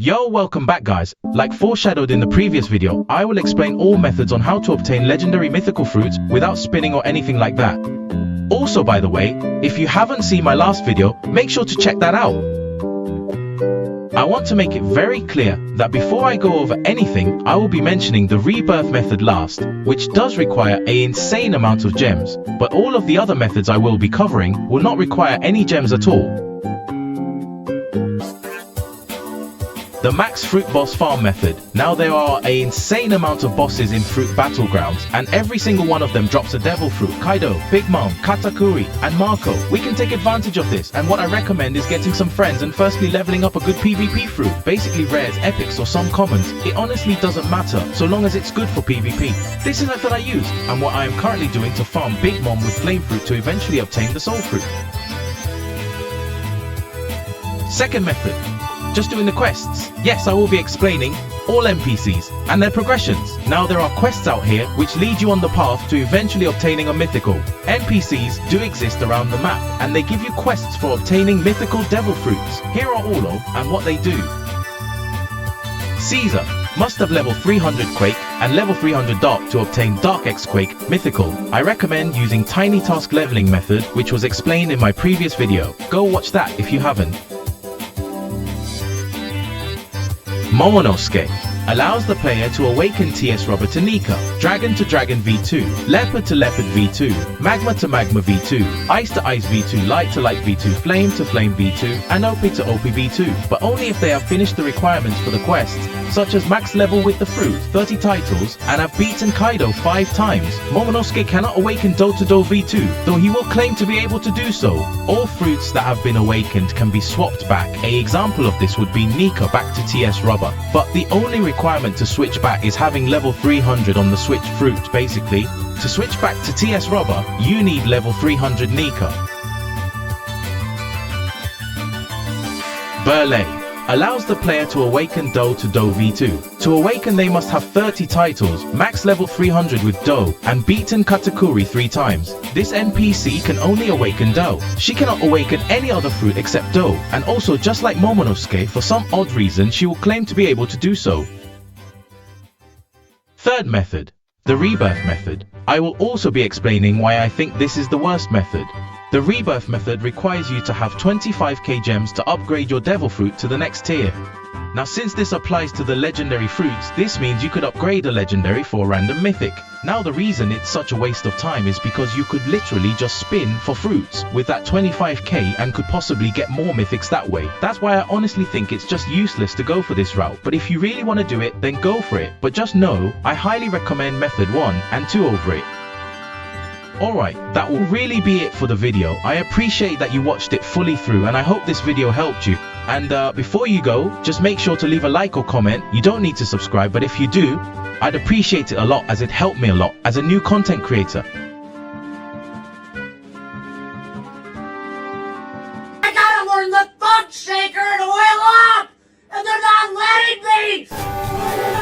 Yo, welcome back guys. Like foreshadowed in the previous video, I will explain all methods on how to obtain legendary mythical fruits without spinning or anything like that. Also, by the way, if you haven't seen my last video, make sure to check that out. I want to make it very clear that before I go over anything, I will be mentioning the rebirth method last, which does require an insane amount of gems, but all of the other methods I will be covering will not require any gems at all. The max fruit boss farm method. Now there are an insane amount of bosses in fruit battlegrounds, and every single one of them drops a devil fruit. Kaido, Big Mom, Katakuri, and Marco. We can take advantage of this, and what I recommend is getting some friends and firstly leveling up a good PvP fruit. Basically rares, epics, or some commons. It honestly doesn't matter, so long as it's good for PvP. This is the method I use, and what I am currently doing to farm Big Mom with flame fruit to eventually obtain the soul fruit. Second method. Just doing the quests. Yes, I will be explaining all NPCs and their progressions. Now there are quests out here which lead you on the path to eventually obtaining a mythical. NPCs do exist around the map, and they give you quests for obtaining mythical devil fruits. Here are all of and what they do. Caesar must have level 300 Quake and level 300 Dark to obtain Dark X Quake mythical. I recommend using Tiny Task leveling method, which was explained in my previous video. Go watch that if you haven't. Momonosuke allows the player to awaken TS Rubber to Nika, Dragon to Dragon V2, Leopard to Leopard V2, Magma to Magma V2, Ice to Ice V2, Light to Light V2, Flame to Flame V2, and OP to OP V2, but only if they have finished the requirements for the quests, such as max level with the fruit, 30 titles, and have beaten Kaido 5 times. Momonosuke cannot awaken Do to Do V2, though he will claim to be able to do so. All fruits that have been awakened can be swapped back. An example of this would be Nika back to TS Rubber, but the only requirement to switch back is having level 300 on the switch fruit. Basically, to switch back to TS Rubber, you need level 300 Nika. Burley allows the player to awaken Do to Do V2. To awaken they must have 30 titles, max level 300 with Do, and beaten Katakuri 3 times. This NPC can only awaken Do. She cannot awaken any other fruit except Do, and also just like Momonosuke, for some odd reason she will claim to be able to do so. Third method, the rebirth method. I will also be explaining why I think this is the worst method. The rebirth method requires you to have 25k gems to upgrade your devil fruit to the next tier. Now since this applies to the legendary fruits, this means you could upgrade a legendary for a random mythic. Now the reason it's such a waste of time is because you could literally just spin for fruits with that 25k and could possibly get more mythics that way. That's why I honestly think it's just useless to go for this route, but if you really want to do it, then go for it. But just know, I highly recommend method 1 and 2 over it. Alright, that will really be it for the video. I appreciate that you watched it fully through, and I hope this video helped you. And before you go, just make sure to leave a like or comment. You don't need to subscribe, but if you do, I'd appreciate it a lot, as it helped me a lot as a new content creator. I gotta learn the thumb shaker to oil up, and they're not letting me!